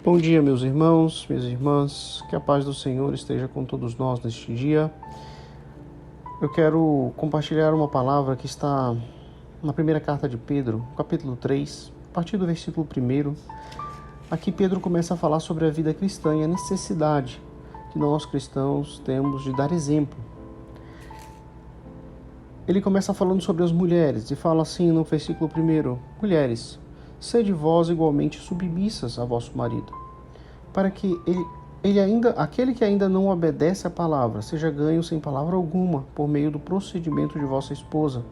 Bom dia, meus irmãos, minhas irmãs, que a paz do Senhor esteja com todos nós neste dia. Eu quero compartilhar uma palavra que está na primeira carta de Pedro, capítulo 3, a partir do versículo 1. Aqui Pedro começa a falar sobre a vida cristã e a necessidade que nós cristãos temos de dar exemplo. Ele começa falando sobre as mulheres e fala assim no versículo 1: Mulheres, sede vós igualmente submissas a vosso marido, para que aquele que ainda não obedece à palavra seja ganho sem palavra alguma por meio do procedimento de vossa esposa,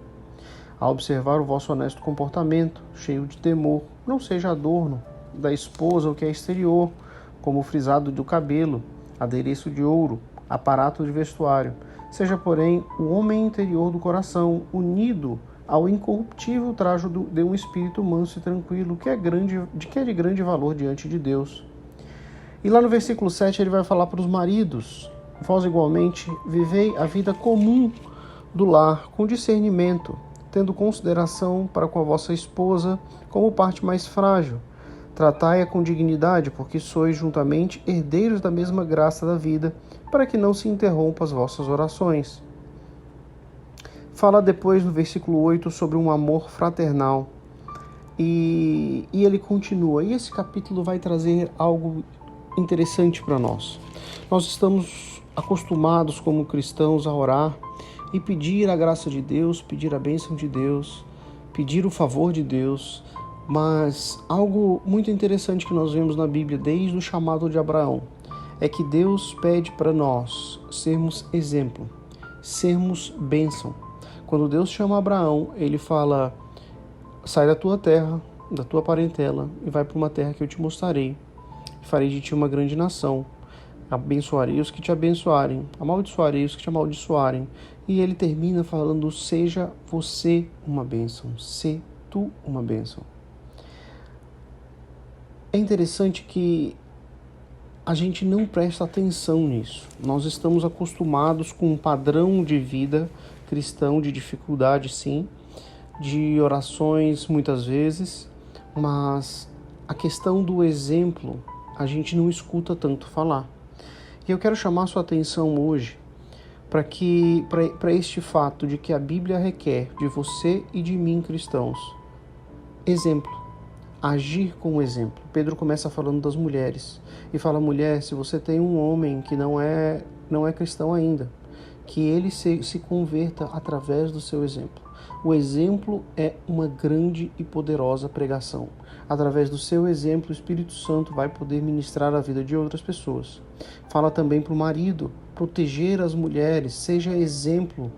a observar o vosso honesto comportamento, cheio de temor, não seja adorno da esposa o que é exterior, como o frisado do cabelo, adereço de ouro, aparato de vestuário. Seja, porém, o homem interior do coração, unido ao incorruptível trajo de um espírito manso e tranquilo, que é de grande valor diante de Deus. E lá no versículo 7 ele vai falar para os maridos: vós igualmente vivei a vida comum do lar com discernimento, tendo consideração para com a vossa esposa como parte mais frágil. Tratai-a com dignidade, porque sois juntamente herdeiros da mesma graça da vida, para que não se interrompam as vossas orações. Fala depois no versículo 8 sobre um amor fraternal. E ele continua. E esse capítulo vai trazer algo interessante para nós. Nós estamos acostumados como cristãos a orar e pedir a graça de Deus, pedir a bênção de Deus, pedir o favor de Deus, mas algo muito interessante que nós vemos na Bíblia desde o chamado de Abraão é que Deus pede para nós sermos exemplo, sermos bênção. Quando Deus chama Abraão, ele fala: sai da tua terra, da tua parentela e vai para uma terra que eu te mostrarei. Farei de ti uma grande nação, abençoarei os que te abençoarem, amaldiçoarei os que te amaldiçoarem. E ele termina falando: seja você uma bênção, se tu uma bênção. É interessante que a gente não presta atenção nisso. Nós estamos acostumados com um padrão de vida cristão de dificuldade, sim, de orações muitas vezes, mas a questão do exemplo a gente não escuta tanto falar. E eu quero chamar sua atenção hoje para este fato de que a Bíblia requer de você e de mim, cristãos, exemplo, agir com o exemplo. Pedro começa falando das mulheres e fala: mulher, se você tem um homem que não é cristão ainda, que ele se converta através do seu exemplo. O exemplo é uma grande e poderosa pregação. Através do seu exemplo, o Espírito Santo vai poder ministrar a vida de outras pessoas. Fala também para o marido proteger as mulheres, seja exemplo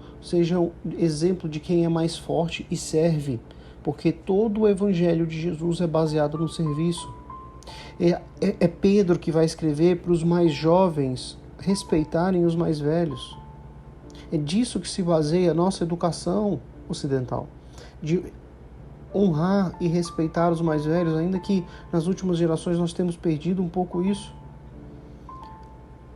de quem é mais forte e serve, porque todo o evangelho de Jesus é baseado no serviço. É Pedro que vai escrever para os mais jovens respeitarem os mais velhos. É disso que se baseia a nossa educação ocidental, de honrar e respeitar os mais velhos, ainda que nas últimas gerações nós temos perdido um pouco isso.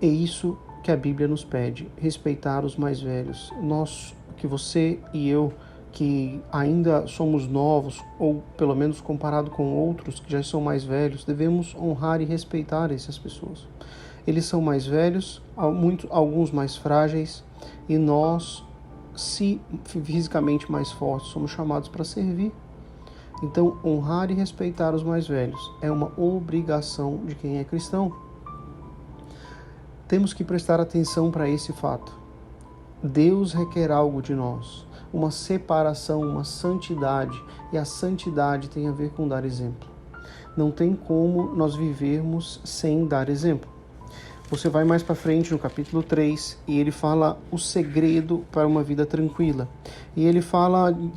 É isso que a Bíblia nos pede, respeitar os mais velhos. Nós, que você e eu, que ainda somos novos, ou pelo menos comparado com outros que já são mais velhos, devemos honrar e respeitar essas pessoas. Eles são mais velhos, alguns mais frágeis, e nós, se fisicamente mais fortes, somos chamados para servir. Então, honrar e respeitar os mais velhos é uma obrigação de quem é cristão. Temos que prestar atenção para esse fato. Deus requer algo de nós, uma separação, uma santidade, e a santidade tem a ver com dar exemplo. Não tem como nós vivermos sem dar exemplo. Você vai mais para frente no capítulo 3 e ele fala o segredo para uma vida tranquila. E ele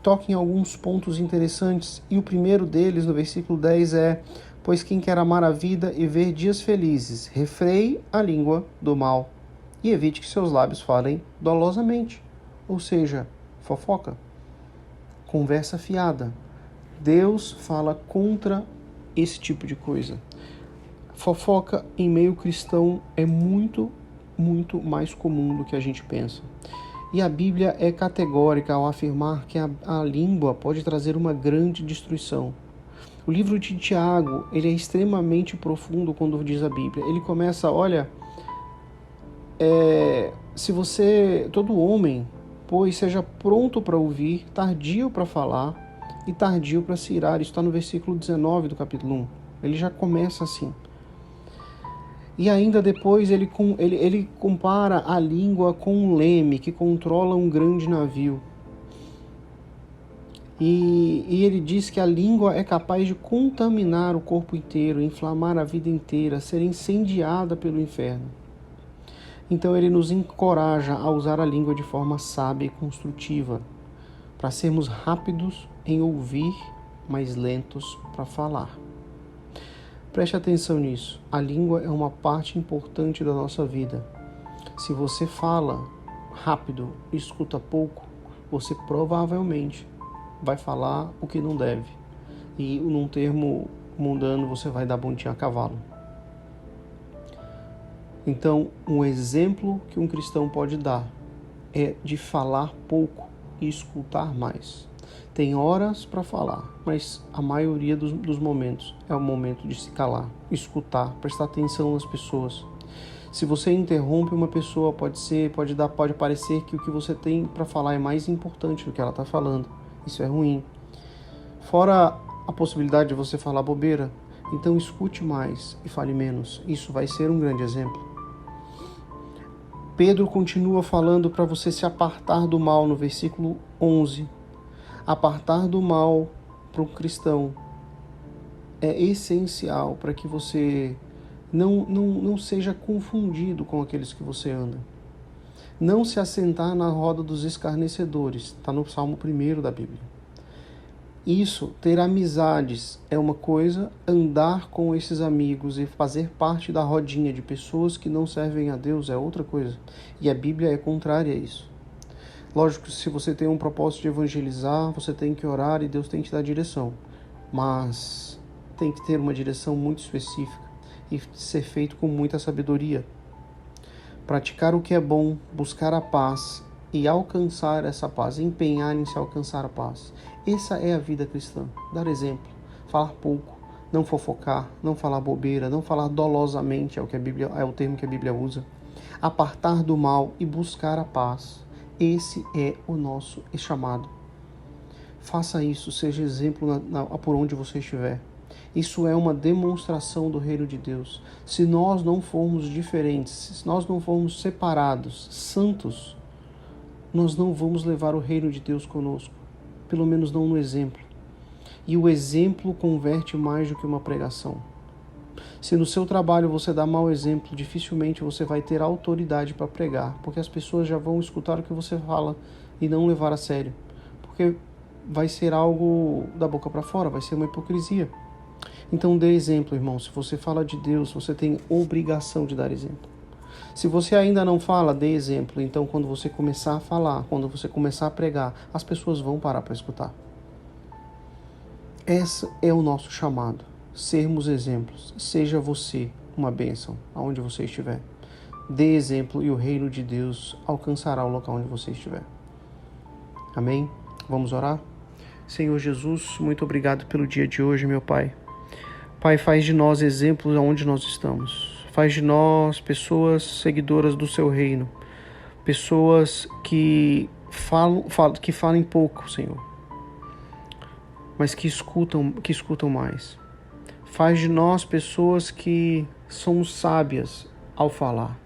toca em alguns pontos interessantes. E o primeiro deles, no versículo 10, é: pois quem quer amar a vida e ver dias felizes, refreie a língua do mal e evite que seus lábios falem dolosamente. Ou seja, fofoca, conversa fiada. Deus fala contra esse tipo de coisa. Fofoca em meio cristão é muito, muito mais comum do que a gente pensa. E a Bíblia é categórica ao afirmar que a língua pode trazer uma grande destruição. O livro de Tiago, ele é extremamente profundo quando diz a Bíblia. Ele começa, olha, todo homem, pois seja pronto para ouvir, tardio para falar e tardio para se irar. Isso está no versículo 19 do capítulo 1. Ele já começa assim. E ainda depois ele compara a língua com um leme que controla um grande navio. E ele diz que a língua é capaz de contaminar o corpo inteiro, inflamar a vida inteira, ser incendiada pelo inferno. Então ele nos encoraja a usar a língua de forma sábia e construtiva, para sermos rápidos em ouvir, mas lentos para falar. Preste atenção nisso. A língua é uma parte importante da nossa vida. Se você fala rápido e escuta pouco, você provavelmente vai falar o que não deve. E num termo mundano, você vai dar bom dia a cavalo. Então, um exemplo que um cristão pode dar é de falar pouco e escutar mais. Tem horas para falar, mas a maioria dos momentos é o momento de se calar, escutar, prestar atenção nas pessoas. Se você interrompe uma pessoa, pode parecer que o que você tem para falar é mais importante do que ela está falando. Isso é ruim. Fora a possibilidade de você falar bobeira, então escute mais e fale menos. Isso vai ser um grande exemplo. Pedro continua falando para você se apartar do mal no versículo 11. Apartar do mal para o cristão é essencial para que você não seja confundido com aqueles que você anda. Não se assentar na roda dos escarnecedores, está no Salmo 1 da Bíblia. Isso, ter amizades é uma coisa, andar com esses amigos e fazer parte da rodinha de pessoas que não servem a Deus é outra coisa. E a Bíblia é contrária a isso. Lógico, se você tem um propósito de evangelizar, você tem que orar e Deus tem que te dar direção. Mas tem que ter uma direção muito específica e ser feito com muita sabedoria. Praticar o que é bom, buscar a paz e alcançar essa paz, empenhar em se alcançar a paz. Essa é a vida cristã. Dar exemplo, falar pouco, não fofocar, não falar bobeira, não falar dolosamente, é o termo que a Bíblia usa. Apartar do mal e buscar a paz. Esse é o nosso chamado. Faça isso, seja exemplo por onde você estiver. Isso é uma demonstração do reino de Deus. Se nós não formos diferentes, se nós não formos separados, santos, nós não vamos levar o reino de Deus conosco. Pelo menos não no exemplo. E o exemplo converte mais do que uma pregação. Se no seu trabalho você dá mau exemplo, dificilmente você vai ter autoridade para pregar, porque as pessoas já vão escutar o que você fala e não levar a sério. Porque vai ser algo da boca para fora, vai ser uma hipocrisia. Então dê exemplo, irmão. Se você fala de Deus, você tem obrigação de dar exemplo. Se você ainda não fala, dê exemplo. Então quando você começar a falar, quando você começar a pregar, as pessoas vão parar para escutar. Esse é o nosso chamado. Sermos exemplos. Seja você uma bênção aonde você estiver. Dê exemplo e o reino de Deus alcançará o local onde você estiver. Amém? Vamos orar? Senhor Jesus, muito obrigado pelo dia de hoje, meu Pai. Pai, faz de nós exemplos aonde nós estamos. Faz de nós pessoas seguidoras do Seu reino. Pessoas que falem pouco, Senhor, mas que escutam mais. Faz de nós pessoas que somos sábias ao falar,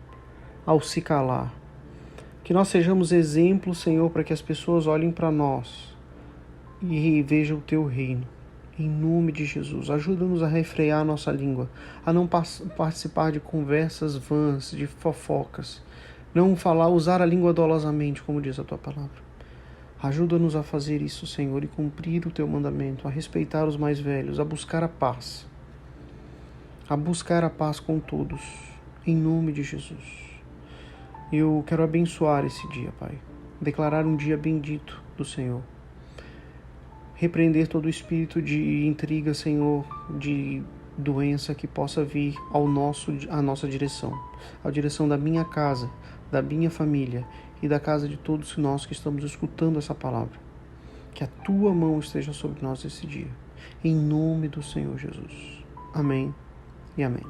ao se calar. Que nós sejamos exemplos, Senhor, para que as pessoas olhem para nós e vejam o Teu reino. Em nome de Jesus, ajuda-nos a refrear a nossa língua, a não participar de conversas vãs, de fofocas, não usar a língua dolosamente, como diz a Tua palavra. Ajuda-nos a fazer isso, Senhor, e cumprir o Teu mandamento, a respeitar os mais velhos, a buscar a paz com todos, em nome de Jesus. Eu quero abençoar esse dia, Pai, declarar um dia bendito do Senhor, repreender todo espírito de intriga, Senhor, de doença que possa vir à nossa direção, à direção da minha casa, da minha família e da casa de todos nós que estamos escutando essa palavra. Que a tua mão esteja sobre nós esse dia. Em nome do Senhor Jesus. Amém e amém.